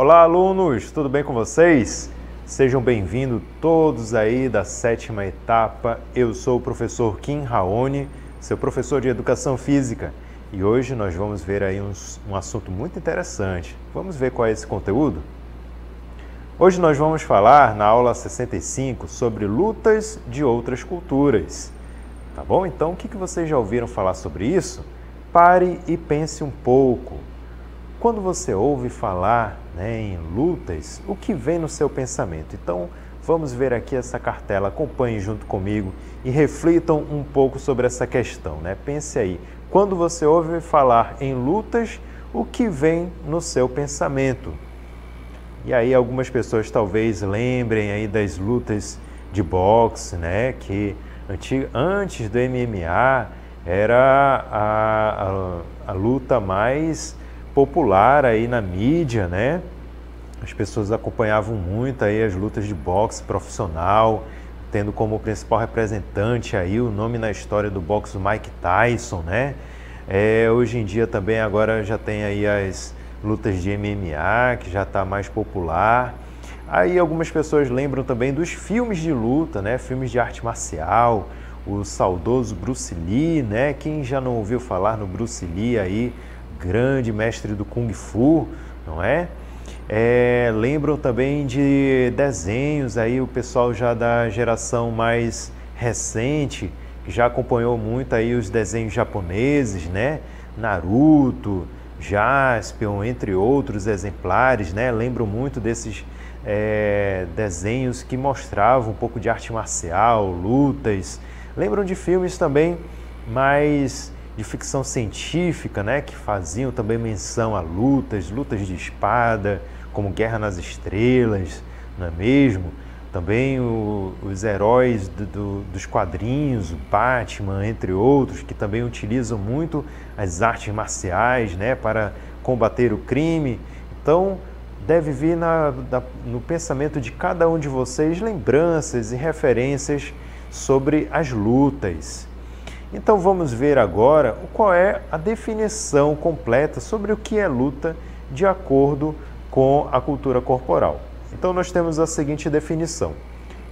Olá, alunos, tudo bem com vocês? Sejam bem-vindos todos aí da 7ª etapa. Eu sou o professor Kim Raoni, seu professor de Educação Física, e hoje nós vamos ver aí um assunto muito interessante. Vamos ver qual é esse conteúdo? Hoje nós vamos falar na aula 65 sobre lutas de outras culturas. Tá bom? Então, o que vocês já ouviram falar sobre isso? Pare e pense um pouco. Quando você ouve falar em lutas, o que vem no seu pensamento? Então, vamos ver aqui essa cartela, acompanhem junto comigo e reflitam um pouco sobre essa questão. Pense aí, quando você ouve falar em lutas, o que vem no seu pensamento? E aí algumas pessoas talvez lembrem aí das lutas de boxe, que antes do MMA era a luta mais popular aí na mídia, As pessoas acompanhavam muito aí as lutas de boxe profissional, tendo como principal representante aí o nome na história do boxe Mike Tyson, Hoje em dia também agora já tem aí as lutas de MMA, que já está mais popular. Aí algumas pessoas lembram também dos filmes de luta, Filmes de arte marcial, o saudoso Bruce Lee, Quem já não ouviu falar no Bruce Lee aí, grande mestre do Kung Fu, não é? Lembram também de desenhos, aí o pessoal já da geração mais recente, que já acompanhou muito aí os desenhos japoneses, Naruto, Jaspion, entre outros exemplares, Lembram muito desses desenhos que mostravam um pouco de arte marcial, lutas. Lembram de filmes também mais de ficção científica, que faziam também menção a lutas de espada, como Guerra nas Estrelas, não é mesmo? Também os heróis dos quadrinhos, o Batman, entre outros, que também utilizam muito as artes marciais, para combater o crime. Então, deve vir no pensamento de cada um de vocês lembranças e referências sobre as lutas. Então vamos ver agora qual é a definição completa sobre o que é luta de acordo com a cultura corporal. Então nós temos a seguinte definição: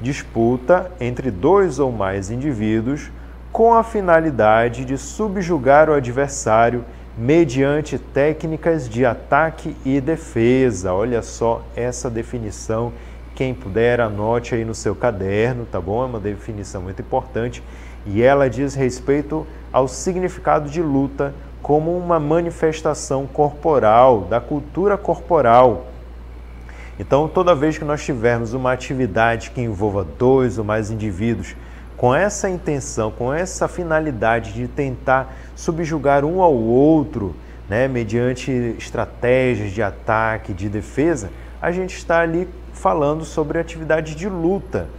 disputa entre dois ou mais indivíduos com a finalidade de subjugar o adversário mediante técnicas de ataque e defesa. Olha só essa definição. Quem puder, anote aí no seu caderno, tá bom? É uma definição muito importante e ela diz respeito ao significado de luta como uma manifestação corporal, da cultura corporal. Então, toda vez que nós tivermos uma atividade que envolva dois ou mais indivíduos com essa intenção, com essa finalidade de tentar subjugar um ao outro, mediante estratégias de ataque, de defesa, a gente está ali falando sobre atividade de luta,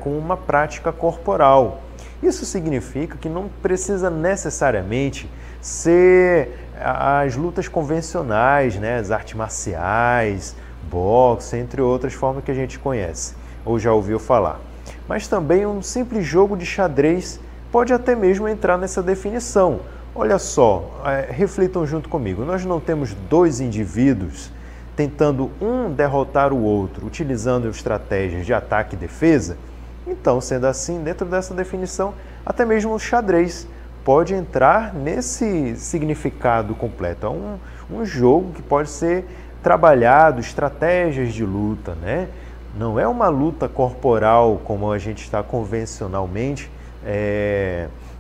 com uma prática corporal. Isso significa que não precisa necessariamente ser as lutas convencionais, as artes marciais, boxe, entre outras formas que a gente conhece ou já ouviu falar. Mas também um simples jogo de xadrez pode até mesmo entrar nessa definição. Olha só, reflitam junto comigo. Nós não temos dois indivíduos tentando um derrotar o outro, utilizando estratégias de ataque e defesa? Então, sendo assim, dentro dessa definição, até mesmo o xadrez pode entrar nesse significado completo. É um jogo que pode ser trabalhado, estratégias de luta, Não é uma luta corporal como a gente está convencionalmente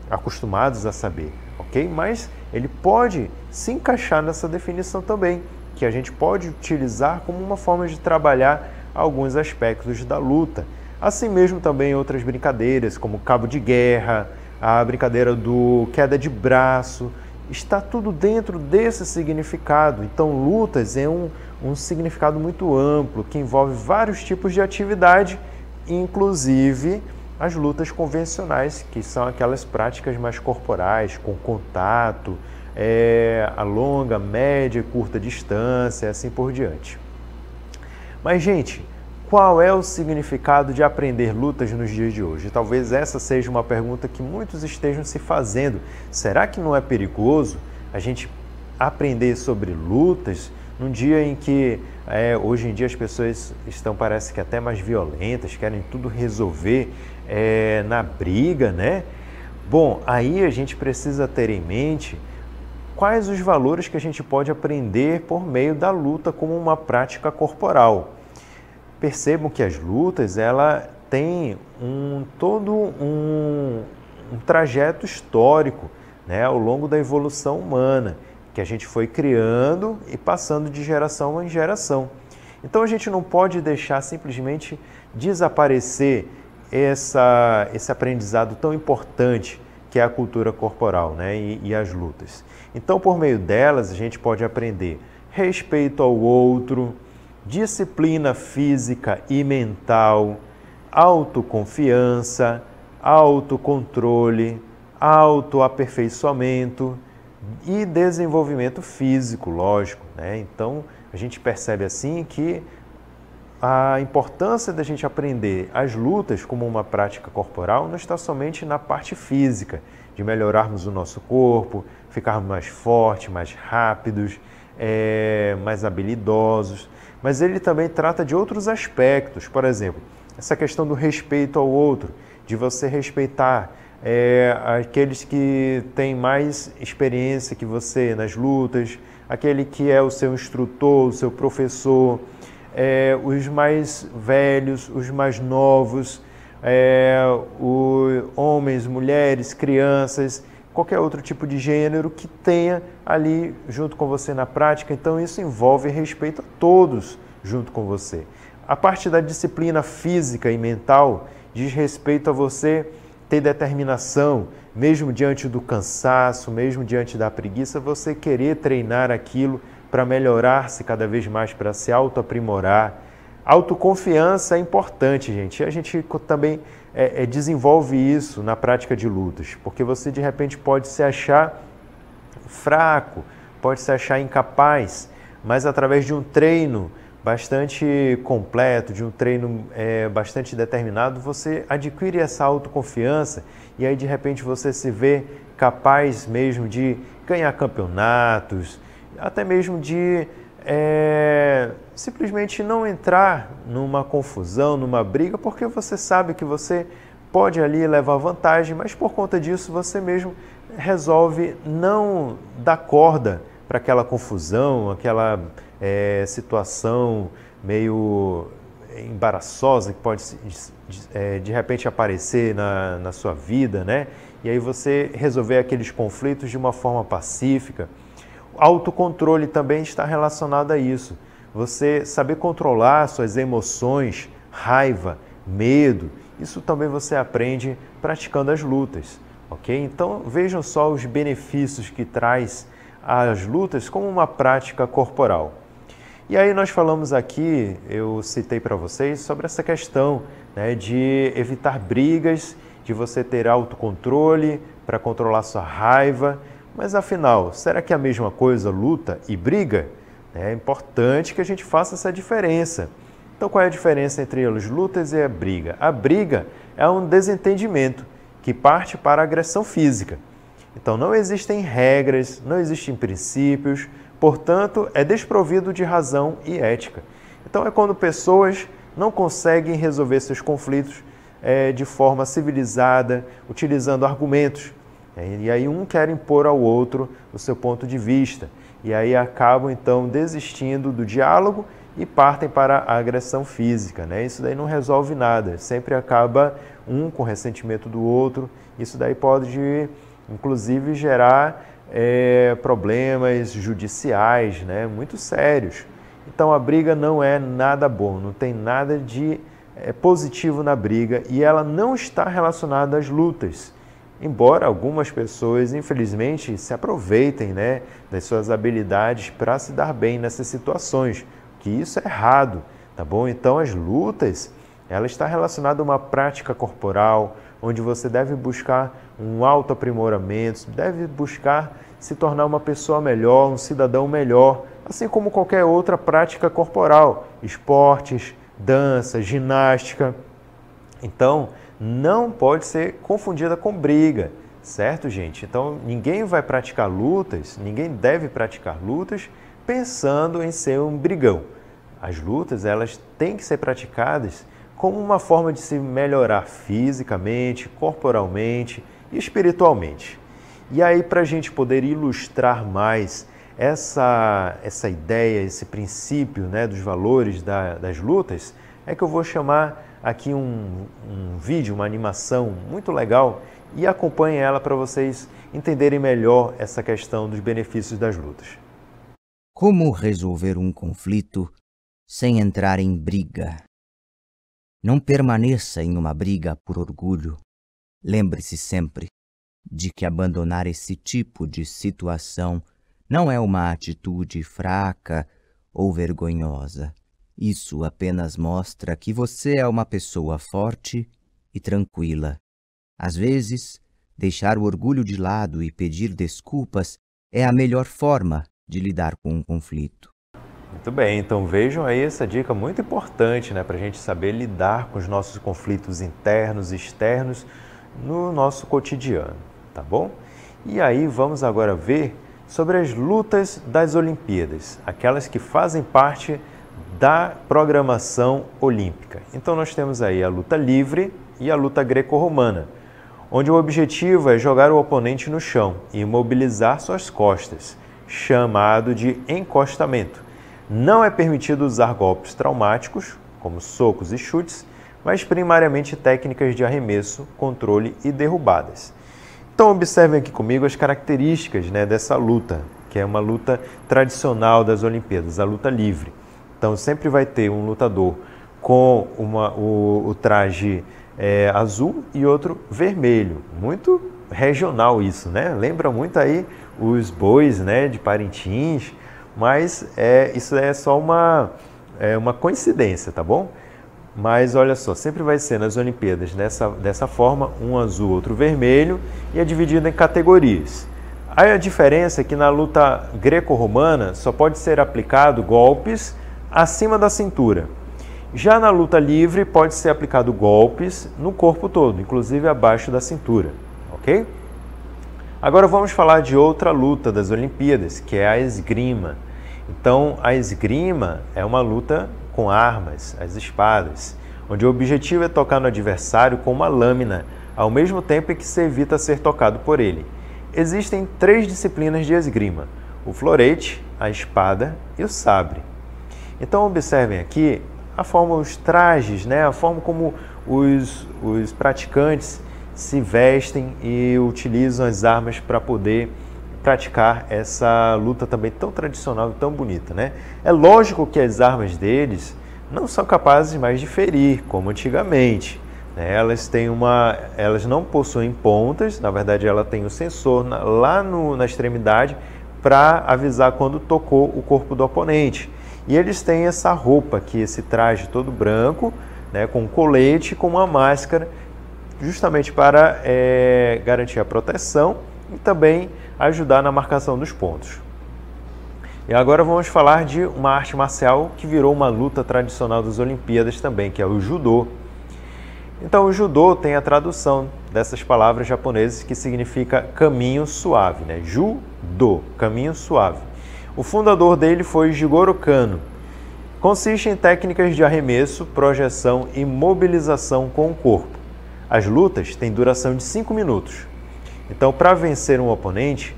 acostumados a saber, ok? Mas ele pode se encaixar nessa definição também, que a gente pode utilizar como uma forma de trabalhar alguns aspectos da luta. Assim mesmo também outras brincadeiras, como cabo de guerra, a brincadeira do queda de braço, está tudo dentro desse significado. Então, lutas é um significado muito amplo, que envolve vários tipos de atividade, inclusive as lutas convencionais, que são aquelas práticas mais corporais, com contato, a longa, média e curta distância, assim por diante. Mas, gente, qual é o significado de aprender lutas nos dias de hoje? Talvez essa seja uma pergunta que muitos estejam se fazendo. Será que não é perigoso a gente aprender sobre lutas num dia em que hoje em dia as pessoas estão, parece que até mais violentas, querem tudo resolver na briga, né? Bom, aí a gente precisa ter em mente quais os valores que a gente pode aprender por meio da luta como uma prática corporal. Percebam que as lutas, ela tem todo um trajeto histórico, né, ao longo da evolução humana, que a gente foi criando e passando de geração em geração. Então a gente não pode deixar simplesmente desaparecer esse aprendizado tão importante que é a cultura corporal, né, e as lutas. Então, por meio delas, a gente pode aprender respeito ao outro, disciplina física e mental, autoconfiança, autocontrole, autoaperfeiçoamento e desenvolvimento físico, lógico, né? Então, a gente percebe assim que a importância da gente aprender as lutas como uma prática corporal não está somente na parte física, de melhorarmos o nosso corpo, ficarmos mais fortes, mais rápidos, mais habilidosos, mas ele também trata de outros aspectos. Por exemplo, essa questão do respeito ao outro, de você respeitar aqueles que têm mais experiência que você nas lutas, aquele que é o seu instrutor, o seu professor, os mais velhos, os mais novos, os homens, mulheres, crianças, qualquer outro tipo de gênero que tenha ali junto com você na prática. Então isso envolve respeito a todos junto com você. A parte da disciplina física e mental diz respeito a você ter determinação, mesmo diante do cansaço, mesmo diante da preguiça, você querer treinar aquilo para melhorar-se cada vez mais, para se autoaprimorar. Autoconfiança é importante, gente. E a gente também desenvolve isso na prática de lutas, porque você de repente pode se achar fraco, pode se achar incapaz, mas através de um treino bastante completo, de um treino bastante determinado, você adquire essa autoconfiança e aí de repente você se vê capaz mesmo de ganhar campeonatos, até mesmo de simplesmente não entrar numa confusão, numa briga, porque você sabe que você pode ali levar vantagem, mas por conta disso você mesmo resolve não dar corda para aquela confusão, aquela situação meio embaraçosa que pode de repente aparecer na sua vida, né? E aí você resolver aqueles conflitos de uma forma pacífica. O autocontrole também está relacionado a isso. Você saber controlar suas emoções, raiva, medo, isso também você aprende praticando as lutas, ok? Então vejam só os benefícios que traz as lutas como uma prática corporal. E aí nós falamos aqui, eu citei para vocês, sobre essa questão, né, de evitar brigas, de você ter autocontrole para controlar sua raiva. Mas afinal, será que é a mesma coisa luta e briga? É importante que a gente faça essa diferença. Então qual é a diferença entre as lutas e a briga? A briga é um desentendimento que parte para a agressão física. Então não existem regras, não existem princípios, portanto é desprovido de razão e ética. Então é quando pessoas não conseguem resolver seus conflitos de forma civilizada, utilizando argumentos. E aí um quer impor ao outro o seu ponto de vista. E aí acabam então desistindo do diálogo e partem para a agressão física, né? Isso daí não resolve nada, sempre acaba um com ressentimento do outro. Isso daí pode inclusive gerar problemas judiciais, né? Muito sérios. Então a briga não é nada bom, não tem nada de positivo na briga e ela não está relacionada às lutas. Embora algumas pessoas, infelizmente, se aproveitem, né, das suas habilidades para se dar bem nessas situações, que isso é errado, tá bom? Então as lutas, ela está relacionada a uma prática corporal, onde você deve buscar um autoaprimoramento, deve buscar se tornar uma pessoa melhor, um cidadão melhor, assim como qualquer outra prática corporal, esportes, dança, ginástica. Então, não pode ser confundida com briga, certo, gente? Então, ninguém vai praticar lutas, ninguém deve praticar lutas pensando em ser um brigão. As lutas, elas têm que ser praticadas como uma forma de se melhorar fisicamente, corporalmente e espiritualmente. E aí, para a gente poder ilustrar mais essa ideia, esse princípio, né, dos valores das lutas, é que eu vou chamar aqui um vídeo, uma animação muito legal, e acompanhe ela para vocês entenderem melhor essa questão dos benefícios das lutas. Como resolver um conflito sem entrar em briga? Não permaneça em uma briga por orgulho. Lembre-se sempre de que abandonar esse tipo de situação não é uma atitude fraca ou vergonhosa. Isso apenas mostra que você é uma pessoa forte e tranquila. Às vezes, deixar o orgulho de lado e pedir desculpas é a melhor forma de lidar com um conflito. Muito bem, então vejam aí essa dica muito importante, né, para a gente saber lidar com os nossos conflitos internos e externos no nosso cotidiano, tá bom? E aí vamos agora ver sobre as lutas das Olimpíadas, aquelas que fazem parte da programação olímpica. Então nós temos aí a luta livre e a luta greco-romana, onde o objetivo é jogar o oponente no chão e imobilizar suas costas, chamado de encostamento. Não é permitido usar golpes traumáticos, como socos e chutes, mas primariamente técnicas de arremesso, controle e derrubadas. Então observem aqui comigo as características, né, dessa luta, que é uma luta tradicional das Olimpíadas, a luta livre. Então sempre vai ter um lutador com o traje azul e outro vermelho. Muito regional isso, né? Lembra muito aí os bois, né, de Parintins, mas isso é só uma coincidência, tá bom? Mas olha só, sempre vai ser nas Olimpíadas dessa forma, um azul, outro vermelho, e é dividido em categorias. Aí a diferença é que na luta greco-romana só pode ser aplicado golpes acima da cintura. Já na luta livre pode ser aplicado golpes no corpo todo, inclusive abaixo da cintura, ok? Agora vamos falar de outra luta das Olimpíadas, que é a esgrima. Então a esgrima é uma luta com armas, as espadas, onde o objetivo é tocar no adversário com uma lâmina, ao mesmo tempo em que se evita ser tocado por ele. Existem 3 disciplinas de esgrima: o florete, a espada e o sabre. Então observem aqui os trajes, né? A forma como os praticantes se vestem e utilizam as armas para poder praticar essa luta também tão tradicional e tão bonita, né? É lógico que as armas deles não são capazes mais de ferir, como antigamente, né? Elas não possuem pontas, na verdade ela tem um sensor lá na extremidade para avisar quando tocou o corpo do oponente. E eles têm essa roupa aqui, esse traje todo branco, né, com colete, com uma máscara, justamente para garantir a proteção e também ajudar na marcação dos pontos. E agora vamos falar de uma arte marcial que virou uma luta tradicional das Olimpíadas também, que é o judô. Então o judô tem a tradução dessas palavras japonesas que significa caminho suave, né? Judo, caminho suave. O fundador dele foi Jigoro Kano. Consiste em técnicas de arremesso, projeção e mobilização com o corpo. As lutas têm duração de 5 minutos. Então, para vencer um oponente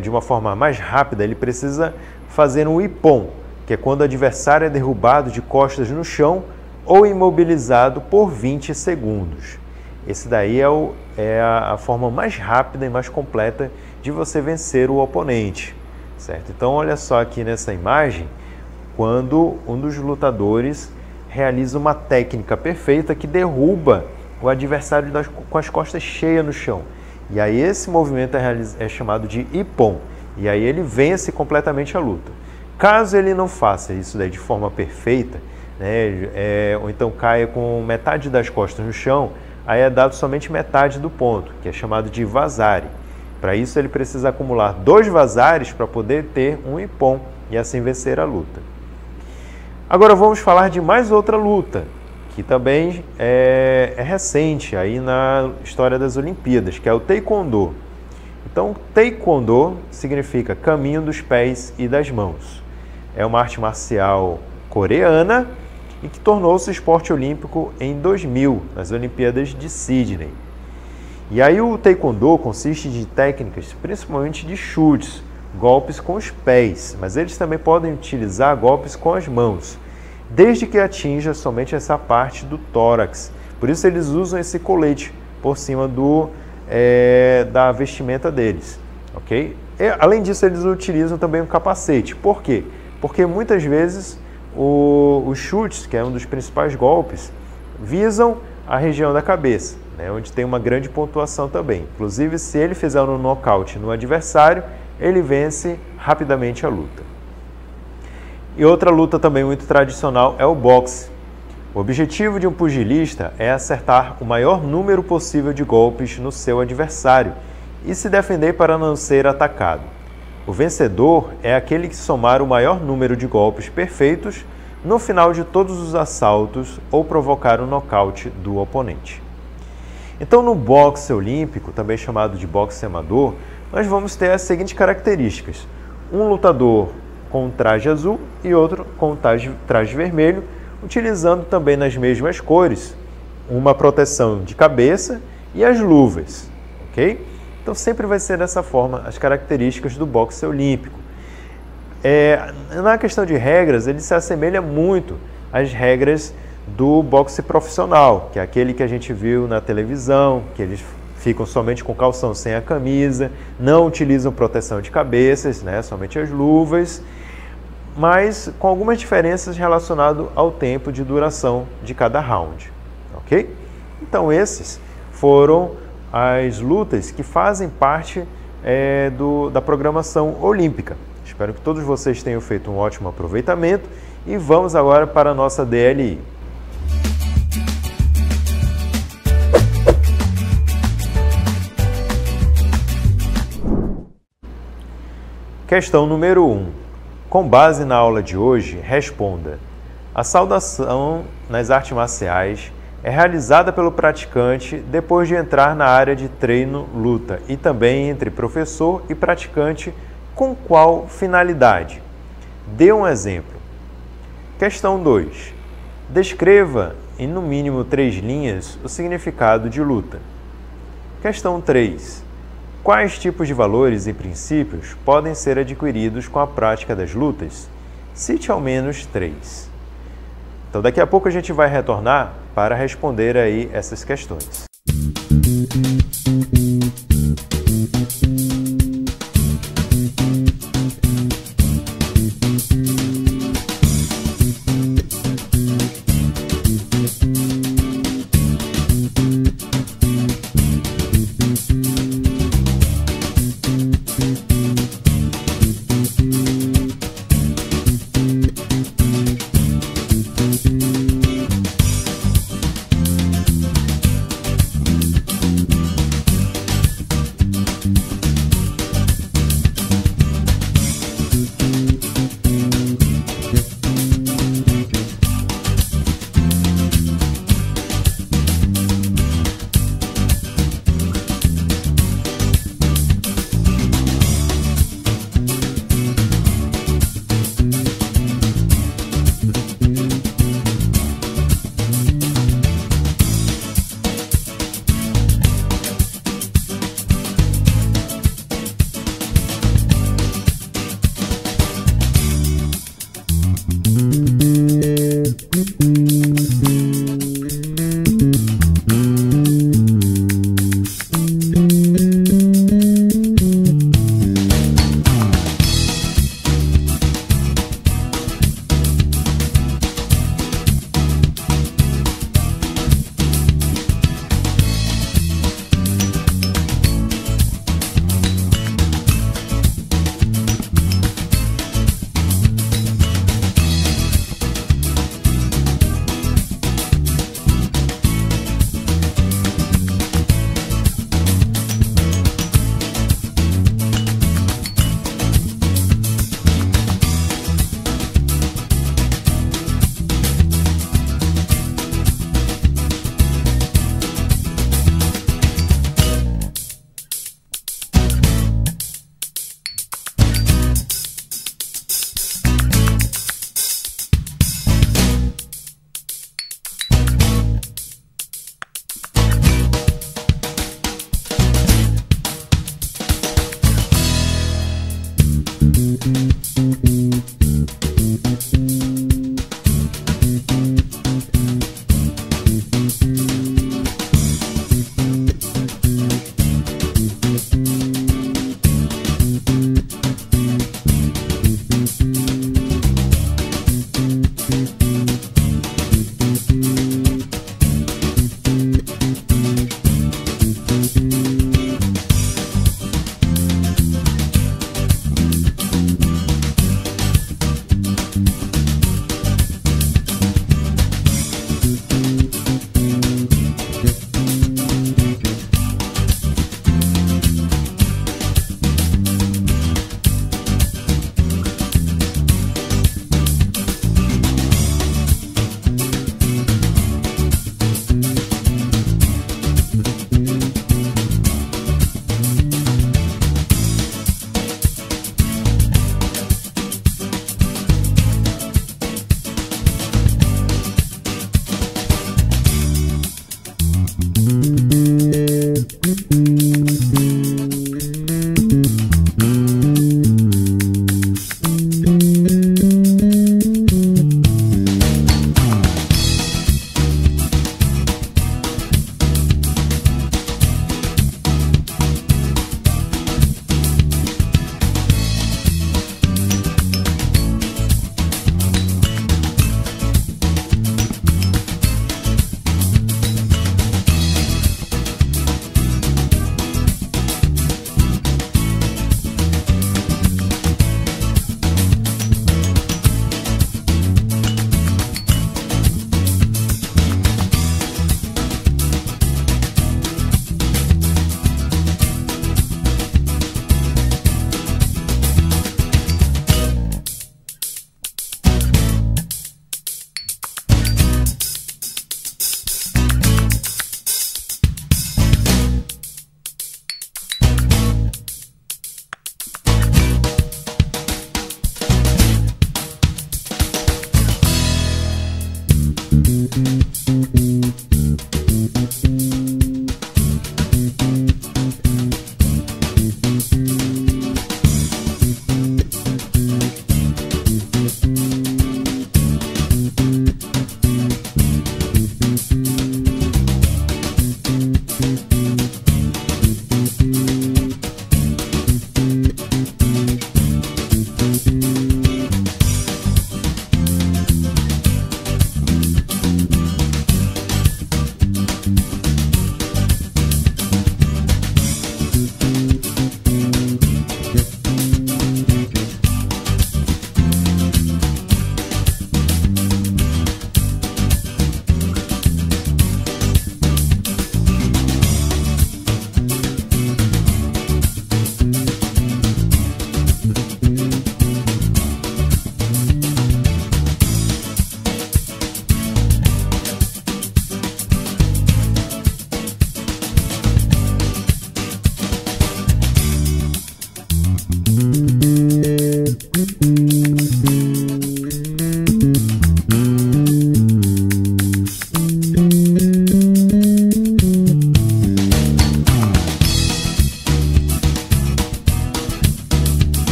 de uma forma mais rápida, ele precisa fazer um ippon, que é quando o adversário é derrubado de costas no chão ou imobilizado por 20 segundos. Esse daí é a forma mais rápida e mais completa de você vencer o oponente, certo? Então, olha só aqui nessa imagem, quando um dos lutadores realiza uma técnica perfeita que derruba o adversário com as costas cheias no chão. E aí esse movimento é chamado de ippon. E aí ele vence completamente a luta. Caso ele não faça isso daí de forma perfeita, né, ou então caia com metade das costas no chão, aí é dado somente metade do ponto, que é chamado de vazare. Para isso ele precisa acumular 2 vazares para poder ter um ippon e assim vencer a luta. Agora vamos falar de mais outra luta, que também é recente aí na história das Olimpíadas, que é o Taekwondo. Então, Taekwondo significa caminho dos pés e das mãos. É uma arte marcial coreana e que tornou-se esporte olímpico em 2000, nas Olimpíadas de Sydney. E aí o Taekwondo consiste de técnicas, principalmente de chutes, golpes com os pés, mas eles também podem utilizar golpes com as mãos, desde que atinja somente essa parte do tórax. Por isso eles usam esse colete por cima da vestimenta deles, ok? Além disso, eles utilizam também um capacete. Por quê? Porque muitas vezes os chutes, que é um dos principais golpes, visam a região da cabeça, né, onde tem uma grande pontuação também. Inclusive, se ele fizer um nocaute no adversário, ele vence rapidamente a luta. E outra luta também muito tradicional é o boxe. O objetivo de um pugilista é acertar o maior número possível de golpes no seu adversário e se defender para não ser atacado. O vencedor é aquele que somar o maior número de golpes perfeitos no final de todos os assaltos ou provocar um nocaute do oponente. Então, no boxe olímpico, também chamado de boxe amador, nós vamos ter as seguintes características: um lutador com um traje azul e outro com um traje vermelho, utilizando também nas mesmas cores uma proteção de cabeça e as luvas, ok? Então sempre vai ser dessa forma as características do boxe olímpico. Na questão de regras, ele se assemelha muito às regras do boxe profissional, que é aquele que a gente viu na televisão, que eles ficam somente com calção sem a camisa, não utilizam proteção de cabeças, né, somente as luvas, mas com algumas diferenças relacionadas ao tempo de duração de cada round, ok? Então esses foram as lutas que fazem parte da programação olímpica. Espero que todos vocês tenham feito um ótimo aproveitamento e vamos agora para a nossa DLI. Questão número 1. Com base na aula de hoje, responda: a saudação nas artes marciais é realizada pelo praticante depois de entrar na área de treino luta e também entre professor e praticante, com qual finalidade? Dê um exemplo. Questão 2. Descreva em no mínimo 3 linhas o significado de luta. Questão 3. Quais tipos de valores e princípios podem ser adquiridos com a prática das lutas? Cite ao menos 3. Então, daqui a pouco a gente vai retornar para responder aí essas questões.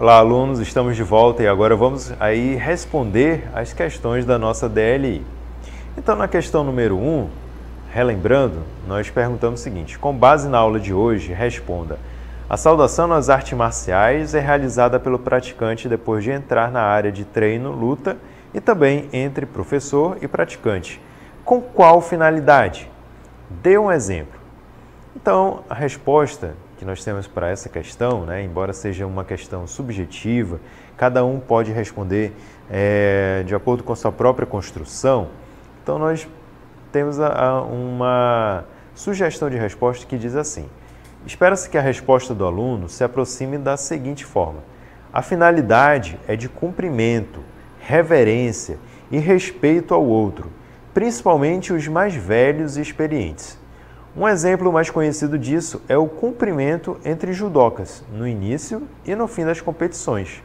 Olá, alunos, estamos de volta e agora vamos aí responder as questões da nossa DLI. Então, na questão número 1, relembrando, nós perguntamos o seguinte: com base na aula de hoje, responda: a saudação nas artes marciais é realizada pelo praticante depois de entrar na área de treino, luta e também entre professor e praticante. Com qual finalidade? Dê um exemplo. Então, a resposta que nós temos para essa questão, embora seja uma questão subjetiva, cada um pode responder de acordo com a sua própria construção. Então, nós temos uma sugestão de resposta que diz assim: espera-se que a resposta do aluno se aproxime da seguinte forma: a finalidade é de cumprimento, reverência e respeito ao outro, principalmente os mais velhos e experientes. Um exemplo mais conhecido disso é o cumprimento entre judocas, no início e no fim das competições.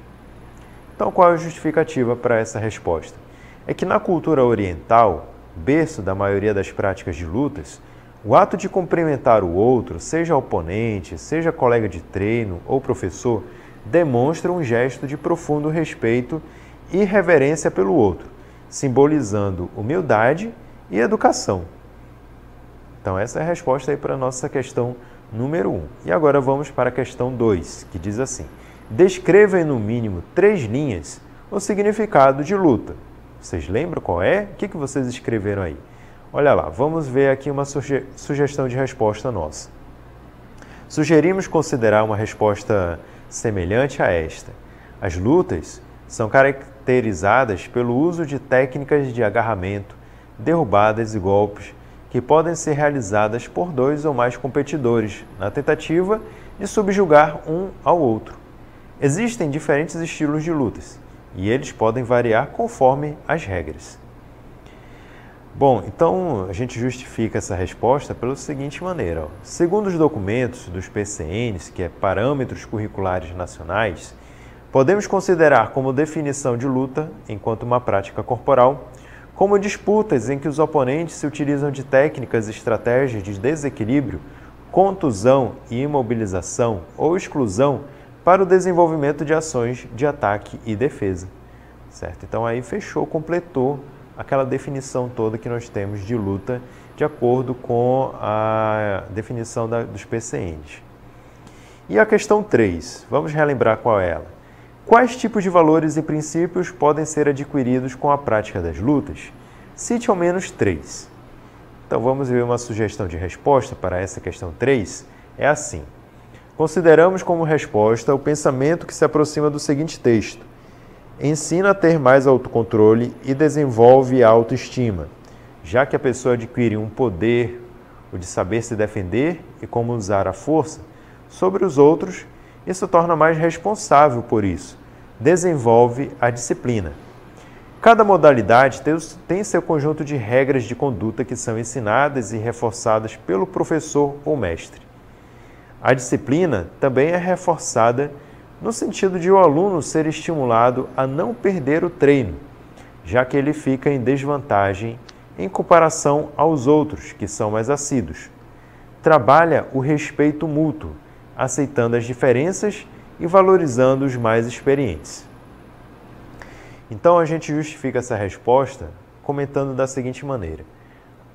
Então, qual é a justificativa para essa resposta? É que na cultura oriental, berço da maioria das práticas de lutas, o ato de cumprimentar o outro, seja oponente, seja colega de treino ou professor, demonstra um gesto de profundo respeito e reverência pelo outro, simbolizando humildade e educação. Então, essa é a resposta aí para a nossa questão número 1. E agora vamos para a questão 2, que diz assim: descreva em no mínimo 3 linhas o significado de luta. Vocês lembram qual é? O que vocês escreveram aí? Olha lá, vamos ver aqui uma sugestão de resposta nossa. Sugerimos considerar uma resposta semelhante a esta. As lutas são caracterizadas pelo uso de técnicas de agarramento, derrubadas e golpes, que podem ser realizadas por 2 ou mais competidores, na tentativa de subjugar um ao outro. Existem diferentes estilos de lutas, e eles podem variar conforme as regras. Bom, então a gente justifica essa resposta pela seguinte maneira. Segundo os documentos dos PCNs, que é Parâmetros Curriculares Nacionais, podemos considerar como definição de luta, enquanto uma prática corporal, como disputas em que os oponentes se utilizam de técnicas e estratégias de desequilíbrio, contusão e imobilização ou exclusão para o desenvolvimento de ações de ataque e defesa. Certo? Então aí fechou, completou aquela definição toda que nós temos de luta de acordo com a definição dos PCNs. E a questão 3, vamos relembrar qual é ela. Quais tipos de valores e princípios podem ser adquiridos com a prática das lutas? Cite ao menos 3. Então vamos ver uma sugestão de resposta para essa questão 3. É assim. Consideramos como resposta o pensamento que se aproxima do seguinte texto. Ensina a ter mais autocontrole e desenvolve a autoestima, já que a pessoa adquire um poder, o de saber se defender e como usar a força, sobre os outros e se torna mais responsável por isso. Desenvolve a disciplina. Cada modalidade tem seu conjunto de regras de conduta que são ensinadas e reforçadas pelo professor ou mestre. A disciplina também é reforçada no sentido de o aluno ser estimulado a não perder o treino, já que ele fica em desvantagem em comparação aos outros, que são mais assíduos. Trabalha o respeito mútuo, aceitando as diferenças e valorizando os mais experientes. Então a gente justifica essa resposta comentando da seguinte maneira.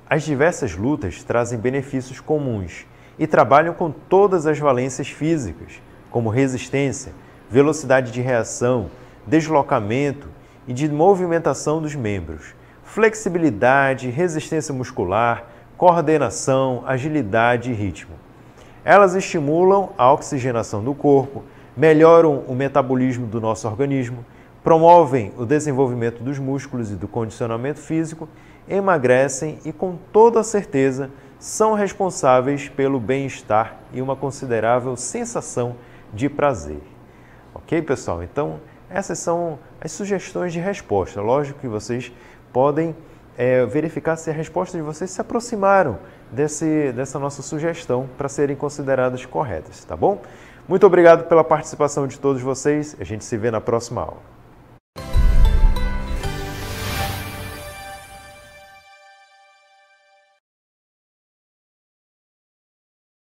As diversas lutas trazem benefícios comuns e trabalham com todas as valências físicas, como resistência, velocidade de reação, deslocamento e de movimentação dos membros, flexibilidade, resistência muscular, coordenação, agilidade e ritmo. Elas estimulam a oxigenação do corpo, melhoram o metabolismo do nosso organismo, promovem o desenvolvimento dos músculos e do condicionamento físico, emagrecem e, com toda certeza, são responsáveis pelo bem-estar e uma considerável sensação de prazer. Ok, pessoal? Então, essas são as sugestões de resposta. Lógico que vocês podem verificar se as respostas de vocês se aproximaram dessa nossa sugestão para serem consideradas corretas, tá bom? Muito obrigado pela participação de todos vocês. A gente se vê na próxima aula.